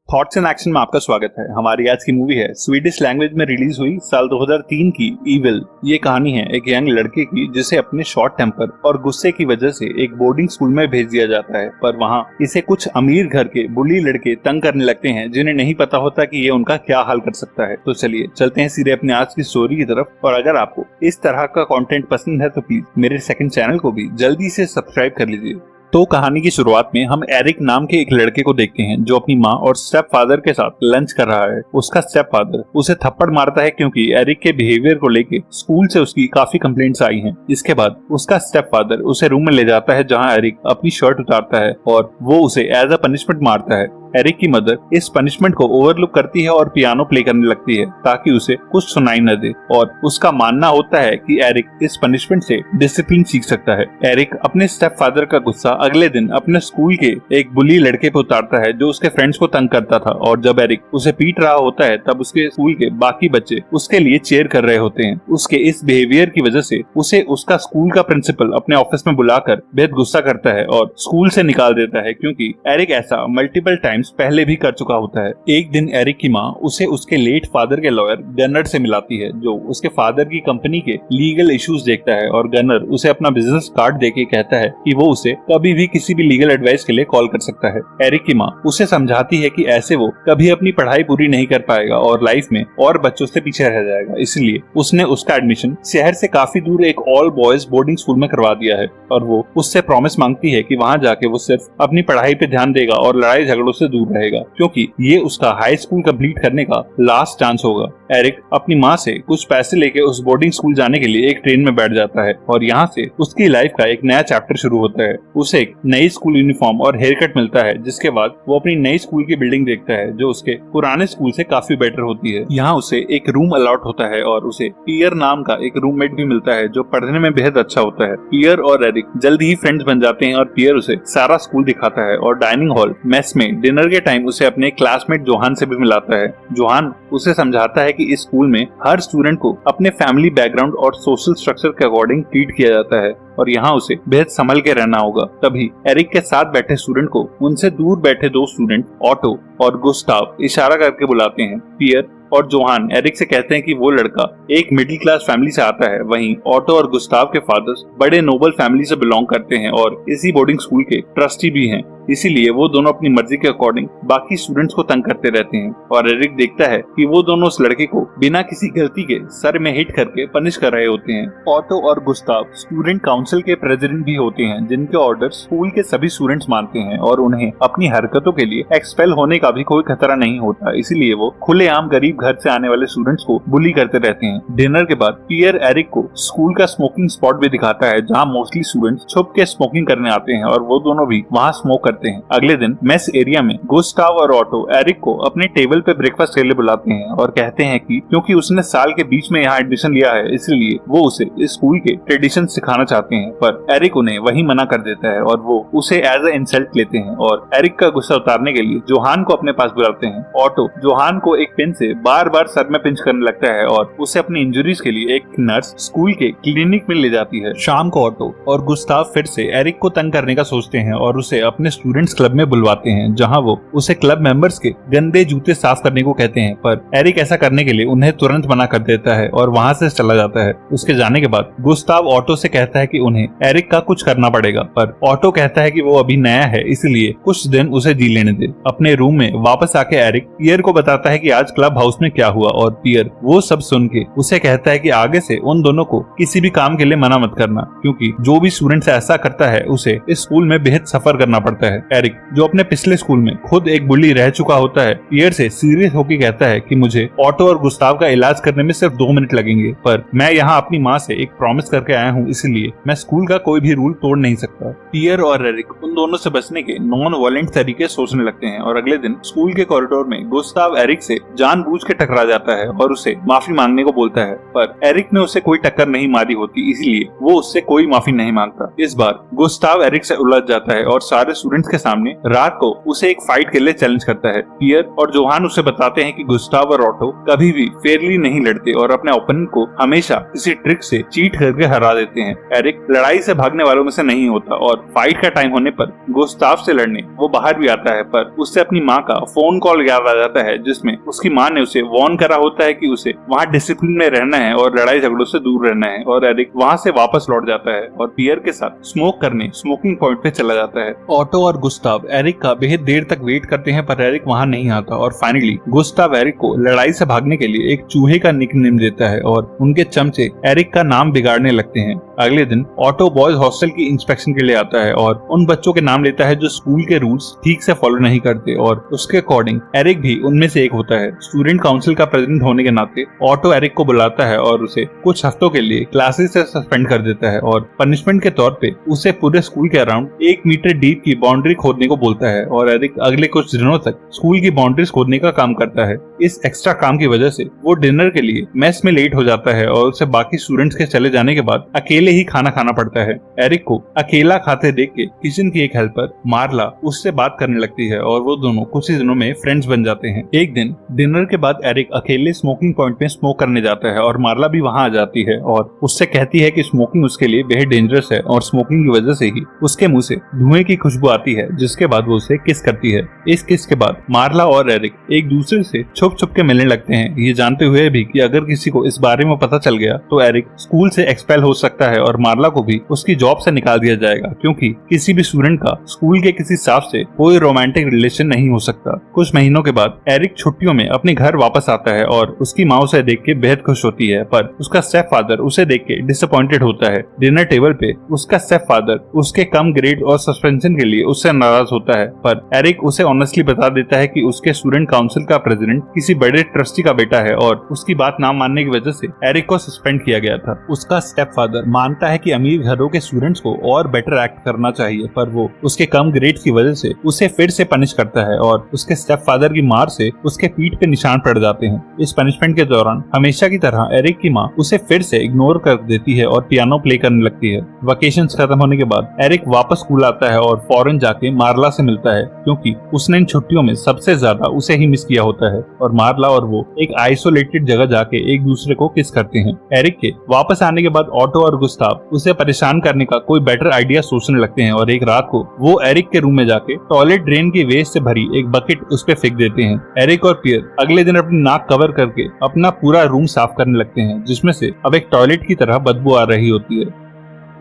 Thoughts in action में आपका स्वागत है। हमारी आज की मूवी है स्वीडिश लैंग्वेज में रिलीज हुई साल 2003 की ईविल। ये कहानी है एक यंग लड़के की जिसे अपने शॉर्ट टेम्पर और गुस्से की वजह से एक बोर्डिंग स्कूल में भेज दिया जाता है, पर वहाँ इसे कुछ अमीर घर के बुली लड़के तंग करने लगते हैं जिन्हें नहीं पता होता कि ये उनका क्या हाल कर सकता है। तो चलिए चलते हैं सीधे अपने आज की स्टोरी की तरफ। और अगर आपको इस तरह का कंटेंट पसंद है तो प्लीज मेरे सेकंड चैनल को भी जल्दी से सब्सक्राइब कर लीजिए। तो कहानी की शुरुआत में हम एरिक नाम के एक लड़के को देखते हैं जो अपनी माँ और स्टेप फादर के साथ लंच कर रहा है। उसका स्टेप फादर उसे थप्पड़ मारता है क्योंकि एरिक के बिहेवियर को लेके स्कूल से उसकी काफी कंप्लेंट्स आई हैं। इसके बाद उसका स्टेप फादर उसे रूम में ले जाता है जहाँ एरिक अपनी शर्ट उतारता है और वो उसे एज अ पनिशमेंट मारता है। एरिक की मदर इस पनिशमेंट को ओवरलुक करती है और पियानो प्ले करने लगती है ताकि उसे कुछ सुनाई न दे, और उसका मानना होता है कि एरिक इस पनिशमेंट से डिसिप्लिन सीख सकता है। एरिक अपने स्टेप फादर का गुस्सा अगले दिन अपने स्कूल के एक बुली लड़के पे उतारता है जो उसके फ्रेंड्स को तंग करता था, और जब एरिक उसे पीट रहा होता है तब उसके स्कूल के बाकी बच्चे उसके लिए चीयर कर रहे होते हैं। उसके इस बिहेवियर की वजह से उसे उसका स्कूल का प्रिंसिपल अपने ऑफिस में बुलाकर बेहद गुस्सा करता है और स्कूल से निकाल देता है, क्योंकि एरिक ऐसा मल्टीपल टाइम्स पहले भी कर चुका होता है। एक दिन एरिक की माँ उसे उसके लेट फादर के लॉयर गनर से मिलाती है जो उसके फादर की कंपनी के लीगल इश्यूज देखता है, और गनर उसे अपना बिजनेस कार्ड देके कहता है कि वो उसे कभी भी किसी भी लीगल एडवाइस के लिए कॉल कर सकता है। एरिक की माँ उसे समझाती है कि ऐसे वो कभी अपनी पढ़ाई पूरी नहीं कर पाएगा और लाइफ में और बच्चों से पीछे रह जाएगा, इसलिए उसने उसका एडमिशन शहर से काफी दूर एक ऑल बॉयज बोर्डिंग स्कूल में करवा दिया है। और वो उससे प्रॉमिस मांगती है कि वहाँ जाके वो सिर्फ अपनी पढ़ाई पे ध्यान देगा और लड़ाई झगड़ों से दूर रहेगा, क्योंकि ये उसका हाई स्कूल कंप्लीट करने का लास्ट चांस होगा। एरिक अपनी माँ से कुछ पैसे लेके उस बोर्डिंग स्कूल जाने के लिए एक ट्रेन में बैठ जाता है और यहाँ से उसकी लाइफ का एक नया चैप्टर शुरू होता है। उसे एक नई स्कूल यूनिफॉर्म और हेयर कट मिलता है, जिसके बाद वो अपनी नई स्कूल की बिल्डिंग देखता है जो उसके पुराने स्कूल से काफी बेटर होती है। यहाँ उसे एक रूम अलॉट होता है और उसे पियर नाम का एक रूममेट भी मिलता है जो पढ़ने में बेहद अच्छा होता है। पियर और एरिक जल्द ही फ्रेंड्स बन जाते हैं और पियर उसे सारा स्कूल दिखाता है और डाइनिंग हॉल मेस में डिनर के टाइम उसे अपने क्लासमेट जोहान से भी मिलाता है। जोहान उसे समझाता है कि इस स्कूल में हर स्टूडेंट को अपने फैमिली बैकग्राउंड और सोशल स्ट्रक्चर के अकॉर्डिंग ट्रीट किया जाता है और यहाँ उसे बेहद संभल के रहना होगा। तभी एरिक के साथ बैठे स्टूडेंट को उनसे दूर बैठे दो स्टूडेंट ऑटो और गुस्ताव इशारा करके बुलाते हैं। पियर और जोहान एरिक से कहते हैं कि वो लड़का एक मिडिल क्लास फैमिली से आता है, वहीं ऑटो और गुस्ताव के फादर्स बड़े नोबल फैमिली से बिलोंग करते हैं और इसी बोर्डिंग स्कूल के ट्रस्टी भी हैं, इसीलिए वो दोनों अपनी मर्जी के अकॉर्डिंग बाकी स्टूडेंट्स को तंग करते रहते हैं। और एरिक देखता है कि वो दोनों उस लड़के को बिना किसी गलती के सर में हिट करके पनिश कर रहे होते हैं। ऑटो और गुस्ताव स्टूडेंट काउंसिल के प्रेसिडेंट भी होते हैं जिनके ऑर्डर स्कूल के सभी स्टूडेंट्स मानते हैं और उन्हें अपनी हरकतों के लिए एक्सपेल होने का भी कोई खतरा नहीं होता, इसीलिए वो खुलेआम गरीब घर से आने वाले स्टूडेंट्स को बुली करते रहते हैं। डिनर के बाद पियर एरिक को स्कूल का स्मोकिंग स्पॉट भी दिखाता है जहाँ मोस्टली स्टूडेंट्स छुप के स्मोकिंग करने आते हैं और वो दोनों भी वहाँ स्मोक करते हैं। अगले दिन मेस एरिया में गुस्ताव और ऑटो एरिक को अपने टेबल पे ब्रेकफास्ट के लिए बुलाते हैं और कहते हैं कि क्योंकि उसने साल के बीच में यहाँ एडमिशन लिया है इसलिए वो उसे इस स्कूल के ट्रेडिशन सिखाना चाहते हैं, पर एरिक उन्हें वही मना कर देता है और वो उसे एज ए इंसल्ट लेते हैं और एरिक का गुस्सा उतारने के लिए जोहान को अपने पास बुलाते हैं। ऑटो जोहान को एक पेन से बार बार सर में पिंच करने लगता है और उसे अपनी इंजरीज के लिए एक नर्स स्कूल के क्लिनिक में ले जाती है। शाम को ऑटो और गुस्ताव फिर से एरिक को तंग करने का सोचते हैं और उसे अपने स्टूडेंट्स क्लब में बुलवाते हैं जहां वो उसे क्लब मेंबर्स के गंदे जूते साफ करने को कहते हैं, पर एरिक ऐसा करने के लिए उन्हें तुरंत मना कर देता है और वहां से चला जाता है। उसके जाने के बाद गुस्ताव ऑटो से कहता है कि उन्हें एरिक का कुछ करना पड़ेगा, पर ऑटो कहता है कि वो अभी नया है इसलिए कुछ दिन उसे जी लेने दे। अपने रूम में वापस आके एरिक पियर को बताता है कि आज क्लब हाउस में क्या हुआ और पियर वो सब सुन के उसे कहता है कि आगे से उन दोनों को किसी भी काम के लिए मना मत करना, क्योंकि जो भी स्टूडेंट ऐसा करता है उसे इस स्कूल में बेहद सफर करना पड़ता है। एरिक जो अपने पिछले स्कूल में खुद एक बुली रह चुका होता है पियर से सीरियस होकर कहता है कि मुझे ऑटो और गुस्ताव का इलाज करने में सिर्फ 2 मिनट लगेंगे, पर मैं यहाँ अपनी माँ से एक प्रॉमिस करके आया हूँ इसलिए मैं स्कूल का कोई भी रूल तोड़ नहीं सकता। पियर और एरिक उन दोनों से बचने के नॉन वायलेंट तरीके सोचने लगते हैं और अगले दिन स्कूल के कॉरिडोर में गुस्ताव एरिक से जानबूझ के टकरा जाता है और उसे माफी मांगने को बोलता है, पर एरिक ने उसे कोई टक्कर नहीं मारी होती इसलिए वो उससे कोई माफी नहीं मांगता। इस बार गुस्ताव एरिक से उलझ जाता है और सारे स्टूडेंट फ्रेंड्स के सामने रात को उसे एक फाइट के लिए चैलेंज करता है। पियर और जोहान उसे बताते हैं कि गुस्ताव और ऑटो कभी भी फेयरली नहीं लड़ते और अपने ओपोनेंट को हमेशा किसी ट्रिक से चीट करके हरा देते हैं। एरिक लड़ाई से भागने वालों में से नहीं होता और फाइट का टाइम होने पर गुस्ताव से लड़ने वो बाहर भी आता है, पर उससे अपनी माँ का फोन कॉल याद आ जाता है जिसमें उसकी माँ ने उसे वार्न करा होता है कि उसे वहाँ डिसिप्लिन में रहना है और लड़ाई झगड़ों से दूर रहना है। और एरिक वहाँ से वापस लौट जाता है और पियर के साथ स्मोक करने स्मोकिंग पॉइंट पे चला जाता है। ऑटो और गुस्ताव एरिक का बेहद देर तक वेट करते हैं पर एरिक वहाँ नहीं आता और फाइनली गुस्ताव एरिक को लड़ाई से भागने के लिए एक चूहे का निकनेम देता है और उनके चमचे एरिक का नाम बिगाड़ने लगते हैं। अगले दिन ऑटो बॉयज हॉस्टल की इंस्पेक्शन के लिए आता है और उन बच्चों के नाम लेता है जो स्कूल के रूल्स ठीक से फॉलो नहीं करते और उसके अकॉर्डिंग एरिक भी उनमें से एक होता है। स्टूडेंट काउंसिल का प्रेसिडेंट होने के नाते ऑटो एरिक को बुलाता है और उसे कुछ हफ्तों के लिए क्लासेस से सस्पेंड कर देता है और पनिशमेंट के तौर पे उसे पूरे स्कूल के अराउंड 1 मीटर डीप की बाउंड्री खोदने को बोलता है और एरिक अगले कुछ दिनों तक स्कूल की बाउंड्रीज खोदने का काम करता है। इस एक्स्ट्रा काम की वजह से वो डिनर के लिए मेस में लेट हो जाता है और उसे बाकी स्टूडेंट्स के चले जाने के बाद अकेले ही खाना खाना पड़ता है। एरिक को अकेला खाते देख के किचन की एक हेल्पर मार्ला उससे बात करने लगती है और वो दोनों कुछ ही दिनों में फ्रेंड्स बन जाते हैं। एक दिन डिनर के बाद एरिक अकेले स्मोकिंग पॉइंट में स्मोक करने जाता है और मार्ला भी वहां आ जाती है और उससे कहती है कि स्मोकिंग उसके लिए बेहद डेंजरस है और स्मोकिंग की वजह से ही उसके मुंह से धुएं की खुशबू आती है, जिसके बाद वो उसे किस करती है। इस किस के बाद मार्ला और एरिक एक दूसरे से छुप छुप के मिलने लगते हैं, ये जानते हुए भी कि अगर किसी को इस बारे में पता चल गया तो एरिक स्कूल से एक्सपेल हो सकता है और मार्ला को भी उसकी जॉब से निकाल दिया जाएगा, क्योंकि किसी भी स्टूडेंट का स्कूल के किसी स्टाफ से कोई रोमांटिक रिलेशन नहीं हो सकता। कुछ महीनों के बाद एरिक छुट्टियों में अपने घर वापस आता है और उसकी माँ उसे देख के बेहद खुश होती है, पर उसका स्टेप फादर उसे देख के डिसअपॉइंटेड होता है। डिनर टेबल पे उसका स्टेप फादर उसके कम ग्रेड और सस्पेंशन के लिए उससे नाराज होता है, पर एरिक उसे ऑनेस्टली बता देता है कि उसके स्टूडेंट काउंसिल का प्रेसिडेंट किसी बड़े ट्रस्टी का बेटा है और उसकी बात ना मानने की वजह से एरिक को सस्पेंड किया गया था। उसका स्टेप फादर मानता है कि अमीर घरों के स्टूडेंट्स को और बेटर एक्ट करना चाहिए, पर वो उसके कम ग्रेड की वजह से उसे फिर से पनिश करता है और उसके स्टेप फादर की मार से उसके पीठ पे निशान पड़ जाते हैं। इस पनिशमेंट के दौरान हमेशा की तरह एरिक की माँ उसे फिर से इग्नोर कर देती है और पियानो प्ले करने लगती है। वेकेशंस खत्म होने के बाद एरिक वापस स्कूल आता है और फौरन जाके मार्ला से मिलता है, क्योंकि उसने इन छुट्टियों में सबसे ज्यादा उसे ही मिस किया होता है और मार्ला और वो एक आइसोलेटेड जगह जाके एक दूसरे को किस करते हैं। एरिक के वापस आने के बाद ऑटो और गुस्ताव उसे परेशान करने का कोई बेटर आइडिया सोचने लगते हैं और एक रात को वो एरिक के रूम में जाके टॉयलेट ड्रेन की वेस्ट से भरी एक बकेट उस पे फेंक देते हैं। एरिक और पियर अगले दिन अपनी नाक कवर करके अपना पूरा रूम साफ करने लगते हैं, जिसमें से अब एक टॉयलेट की तरह बदबू आ रही होती है।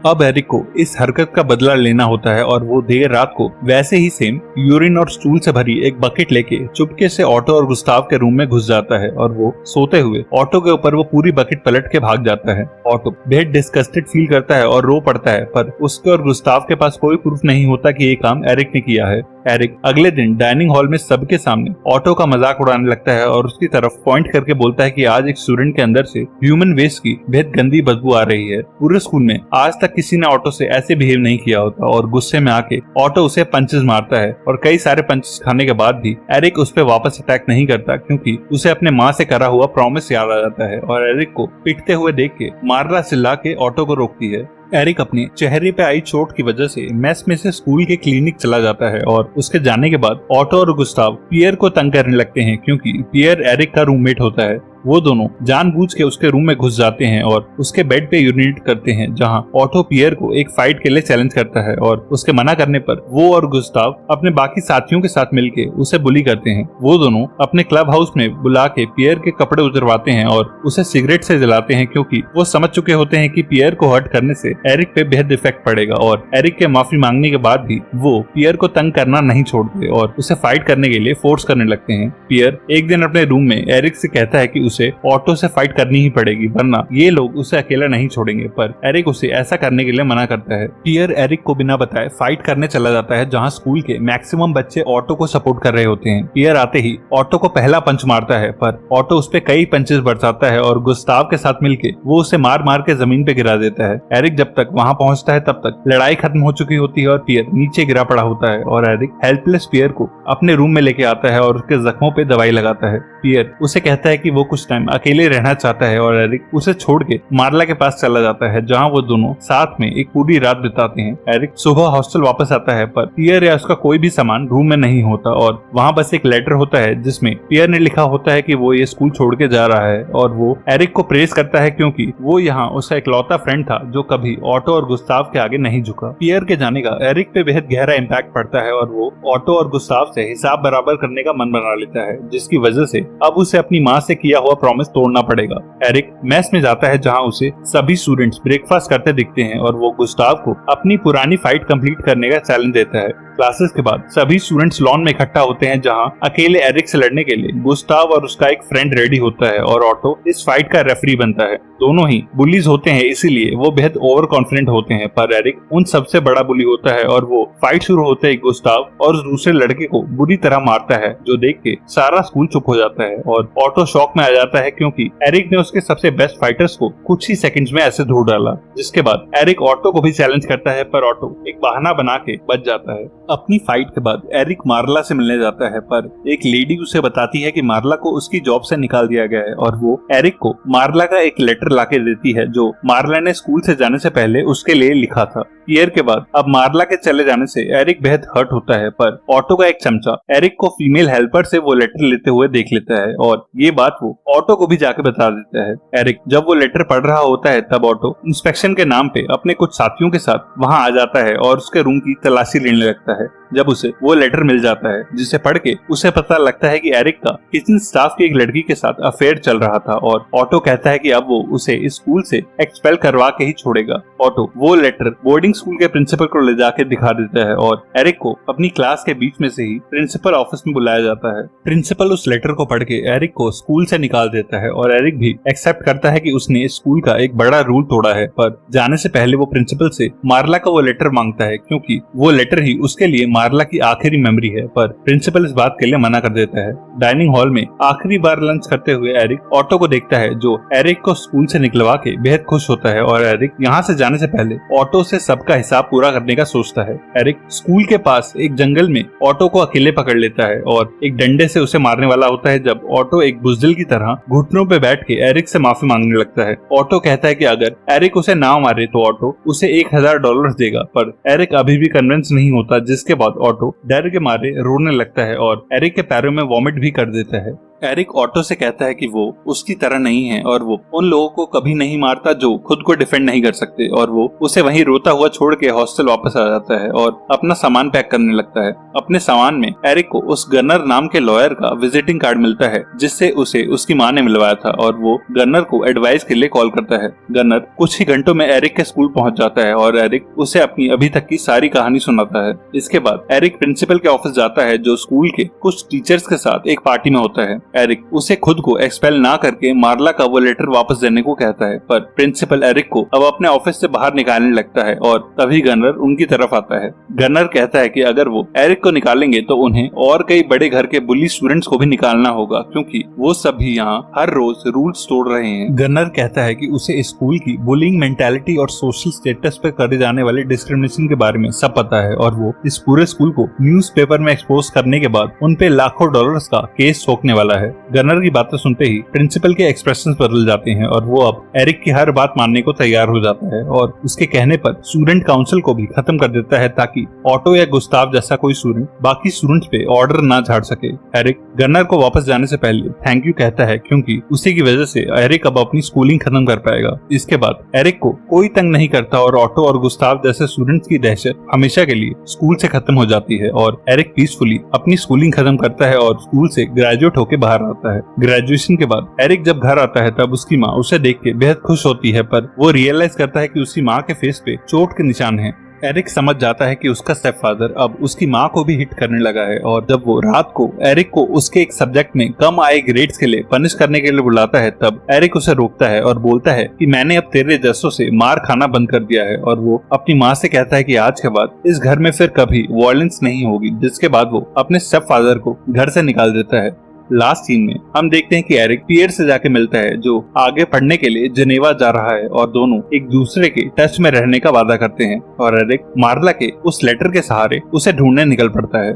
अब एरिक को इस हरकत का बदला लेना होता है और वो देर रात को वैसे ही सेम यूरिन और स्टूल से भरी एक बकेट लेके चुपके से ऑटो और गुस्ताव के रूम में घुस जाता है और वो सोते हुए ऑटो के ऊपर वो पूरी बकेट पलट के भाग जाता है। ऑटो बेहद डिस्गस्टेड फील करता है और रो पड़ता है, पर उसके और गुस्ताव के पास कोई प्रूफ नहीं होता कि ये काम एरिक ने किया है। एरिक अगले दिन डाइनिंग हॉल में सबके सामने ऑटो का मजाक उड़ाने लगता है और उसकी तरफ पॉइंट करके बोलता है कि आज एक स्टूडेंट के अंदर से ह्यूमन वेस्ट की बेहद गंदी बदबू आ रही है। पूरे स्कूल में आज तक किसी ने ऑटो से ऐसे बिहेव नहीं किया होता और गुस्से में आके ऑटो उसे पंचेस मारता है और कई सारे पंचेस खाने के बाद भी एरिक उस पर वापस अटैक नहीं करता, क्योंकि उसे अपने माँ से करा हुआ प्रॉमिस याद आ जाता है और एरिक को पिटते हुए देख के मार्ला चिल्ला के ऑटो को रोकती है। एरिक अपने चेहरे पे आई चोट की वजह से मेस में से स्कूल के क्लिनिक चला जाता है और उसके जाने के बाद ऑटो और गुस्ताव पियर को तंग करने लगते हैं, क्योंकि पियर एरिक का रूममेट होता है। वो दोनों जानबूझ के उसके रूम में घुस जाते हैं और उसके बेड पे यूरिनेट करते हैं, जहां ऑटो पियर को एक फाइट के लिए चैलेंज करता है और उसके मना करने पर वो और गुस्ताव अपने बाकी साथियों के साथ मिलके उसे बुली करते हैं। वो दोनों अपने क्लब हाउस में बुला के पियर के कपड़े उतरवाते हैं और उसे सिगरेट से जलाते हैं, क्योंकि वो समझ चुके होते हैं कि पियर को हर्ट करने से एरिक पे बेहद इफेक्ट पड़ेगा और एरिक के माफी मांगने के बाद भी वो पियर को तंग करना नहीं छोड़ते और उसे फाइट करने के लिए फोर्स करने लगते हैं। पियर एक दिन अपने रूम में एरिक से कहता है कि उसे ऑटो से फाइट करनी ही पड़ेगी, वरना ये लोग उसे अकेला नहीं छोड़ेंगे, पर एरिक उसे ऐसा करने के लिए मना करता है। पियर एरिक को बिना बताए फाइट करने चला जाता है, जहां स्कूल के मैक्सिमम बच्चे ऑटो को सपोर्ट कर रहे होते हैं। पियर आते ही ऑटो को पहला पंच मारता है, पर ऑटो उस पे कई पंचेस बरसाता है और गुस्ताव के साथ मिलके वो उसे मार मार के जमीन पे गिरा देता है। एरिक जब तक वहां पहुंचता है तब तक लड़ाई खत्म हो चुकी होती है और पियर नीचे गिरा पड़ा होता है और एरिक हेल्पलेस पियर को अपने रूम में लेके आता है और उसके जख्मों पे दवाई लगाता है। पियर उसे कहता है कि वो कुछ कुछ टाइम अकेले रहना चाहता है और एरिक उसे छोड़ के मार्ला के पास चला जाता है, जहाँ वो दोनों साथ में एक पूरी रात बिताते हैं। एरिक सुबह हॉस्टल वापस आता है पर पियर या उसका कोई भी सामान रूम में नहीं होता और वहाँ बस एक लेटर होता है जिसमें पियर ने लिखा होता है कि वो ये स्कूल छोड़ के जा रहा है और वो एरिक को प्रेज करता है क्योंकि वो यहाँ उसका इकलौता फ्रेंड था जो कभी ऑटो और गुस्ताव के आगे नहीं झुका। पियर के जाने का एरिक पे बेहद गहरा इम्पैक्ट पड़ता है और वो ऑटो और गुस्ताव से हिसाब बराबर करने का मन बना लेता है, जिसकी वजह से अब उसे अपनी माँ से किया हुआ प्रॉमिस तोड़ना पड़ेगा। एरिक मेस में जाता है जहाँ उसे सभी स्टूडेंट्स ब्रेकफास्ट करते दिखते हैं और वो गुस्ताव को अपनी पुरानी फाइट कंप्लीट करने का चैलेंज देता है। क्लासेस के बाद सभी स्टूडेंट्स लॉन में इकट्ठा होते हैं जहां अकेले एरिक से लड़ने के लिए गुस्ताव और उसका एक फ्रेंड रेडी होता है और ऑटो इस फाइट का रेफरी बनता है। दोनों ही बुलीज होते हैं, इसीलिए वो बेहद ओवर कॉन्फिडेंट होते हैं, पर एरिक उन सबसे बड़ा बुली होता है और वो फाइट शुरू होते ही गुस्ताव और दूसरे लड़के को बुरी तरह मारता है, जो देख के सारा स्कूल चुप हो जाता है और ऑटो शॉक में आ जाता है क्योंकि एरिक ने उसके सबसे बेस्ट फाइटर्स को कुछ ही सेकंड्स में ऐसे धो डाला। जिसके बाद एरिक ऑटो को भी चैलेंज करता है पर ऑटो एक बहाना बना के बच जाता है। अपनी फाइट के बाद एरिक मार्ला से मिलने जाता है पर एक लेडी उसे बताती है कि मार्ला को उसकी जॉब से निकाल दिया गया है और वो एरिक को मार्ला का एक लेटर लाके देती है जो मार्ला ने स्कूल से जाने से पहले उसके लिए लिखा था। ईयर के बाद अब मार्ला के चले जाने से एरिक बेहद हर्ट होता है पर ऑटो का एक चमचा एरिक को फीमेल हेल्पर से वो लेटर लेते हुए देख लेता है और ये बात वो ऑटो को भी जाके बता देता है। एरिक जब वो लेटर पढ़ रहा होता है तब ऑटो इंस्पेक्शन के नाम पे अपने कुछ साथियों के साथ वहाँ आ जाता है और उसके रूम की तलाशी लेने लगता है। जब उसे वो लेटर मिल जाता है जिसे पढ़ के उसे पता लगता है कि एरिक का किचन स्टाफ की एक लड़की के साथ अफेयर चल रहा था और ऑटो कहता है कि अब वो उसे इस स्कूल से एक्सपेल करवा के ही छोड़ेगा। ऑटो वो लेटर बोर्डिंग स्कूल के प्रिंसिपल को ले जाके दिखा देता है और एरिक को अपनी क्लास के बीच में से ही प्रिंसिपल ऑफिस में बुलाया जाता है। प्रिंसिपल उस लेटर को पढ़ के एरिक को स्कूल से निकाल देता है और एरिक भी एक्सेप्ट करता है कि उसने इस स्कूल का एक बड़ा रूल तोड़ा है, पर जाने से पहले वो प्रिंसिपल से मार्ला का वो लेटर मांगता है क्योंकि वो लेटर ही उसके लिए मार्ला की आखिरी मेमोरी है, पर प्रिंसिपल इस बात के लिए मना कर देता है। डाइनिंग हॉल में आखिरी बार लंच करते हुए एरिक ऑटो को देखता है जो एरिक को स्कूल से निकलवा के बेहद खुश होता है और एरिक यहाँ से जाने से पहले ऑटो से सबका हिसाब पूरा करने का सोचता है। एरिक स्कूल के पास एक जंगल में ऑटो को अकेले पकड़ लेता है और एक डंडे से उसे मारने वाला होता है जब ऑटो एक बुज़दिल की तरह घुटनों पे बैठ के एरिक से माफी मांगने लगता है। ऑटो कहता है कि अगर एरिक उसे ना मारे तो ऑटो उसे $1000 देगा, पर एरिक अभी भी कन्विंस नहीं होता, जिसके बाद ऑटो डर के मारे रोने लगता है और एरिक के पैरों में वॉमिट भी कर देता है। एरिक ऑटो से कहता है कि वो उसकी तरह नहीं है और वो उन लोगों को कभी नहीं मारता जो खुद को डिफेंड नहीं कर सकते, और वो उसे वहीं रोता हुआ छोड़ के हॉस्टल वापस आ जाता है और अपना सामान पैक करने लगता है। अपने सामान में एरिक को उस गन्नर नाम के लॉयर का विजिटिंग कार्ड मिलता है जिससे उसे उसकी माँ ने मिलवाया था और वो गन्नर को एडवाइस के लिए कॉल करता है। गन्नर कुछ ही घंटों में एरिक के स्कूल पहुंच जाता है और एरिक उसे अपनी अभी तक की सारी कहानी सुनाता है। इसके बाद एरिक प्रिंसिपल के ऑफिस जाता है जो स्कूल के कुछ टीचर्स के साथ एक पार्टी में होता है। एरिक उसे खुद को एक्सपेल ना करके मार्ला का वो लेटर वापस देने को कहता है, पर प्रिंसिपल एरिक को अब अपने ऑफिस से बाहर निकालने लगता है और तभी गन्नर उनकी तरफ आता है। गन्नर कहता है कि अगर वो एरिक को निकालेंगे तो उन्हें और कई बड़े घर के बुली स्टूडेंट्स को भी निकालना होगा क्योंकि वो सब भी यहाँ हर रोज रूल्स तोड़ रहे हैं। गन्नर कहता है कि उसे स्कूल की बुलिंग मेंटालिटी और सोशल स्टेटस पर करे जाने वाले डिस्क्रिमिनेशन के बारे में सब पता है और वो इस पूरे स्कूल को न्यूज़पेपर में एक्सपोज करने के बाद उन पे लाखों डॉलर्स का केस ठोकने वाला है। गन्नर की बातें सुनते ही प्रिंसिपल के एक्सप्रेशंस बदल जाते हैं और वो अब एरिक की हर बात मानने को तैयार हो जाता है और उसके कहने पर स्टूडेंट काउंसिल को भी खत्म कर देता है ताकि ऑटो या गुस्ताव जैसा कोई स्टूडेंट बाकी स्टूडेंट्स पे ऑर्डर ना झाड़ सके। एरिक गन्नर को वापस जाने से पहले थैंक यू कहता है क्योंकि उसी की वजह से एरिक अब अपनी स्कूलिंग खत्म कर पाएगा। इसके बाद एरिक को कोई तंग नहीं करता और ऑटो और गुस्ताव जैसे स्टूडेंट्स की दहशत हमेशा के लिए स्कूल से खत्म हो जाती है और एरिक पीसफुली अपनी स्कूलिंग खत्म करता है और स्कूल से ग्रेजुएट होकर बाहर आता है। ग्रेजुएशन के बाद एरिक जब घर आता है तब उसकी माँ उसे देख के बेहद खुश होती है, पर वो रियलाइज करता है कि उसकी माँ के फेस पे चोट के निशान हैं। एरिक समझ जाता है कि उसका स्टेपफादर अब उसकी माँ को भी हिट करने लगा है और जब वो रात को एरिक को उसके एक सब्जेक्ट में कम आए ग्रेड्स के लिए पनिश करने के लिए बुलाता है तब एरिक उसे रोकता है और बोलता है कि मैंने अब तेरे जैसों से मार खाना बंद कर दिया है, और वो अपनी माँ से कहता है कि आज के बाद इस घर में फिर कभी वायलेंस नहीं होगी, जिसके बाद वो अपने स्टेपफादर को घर से निकाल देता है। लास्ट सीन में हम देखते हैं कि एरिक पियर से जाके मिलता है जो आगे पढ़ने के लिए जेनेवा जा रहा है और दोनों एक दूसरे के टच में रहने का वादा करते हैं और एरिक मार्ला के उस लेटर के सहारे उसे ढूंढने निकल पड़ता है।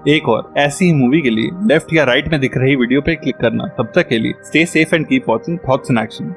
एक और ऐसी ही मूवी के लिए लेफ्ट या राइट में दिख रही वीडियो पे क्लिक करना। तब तक के लिए stay safe and keep watching thoughts in action.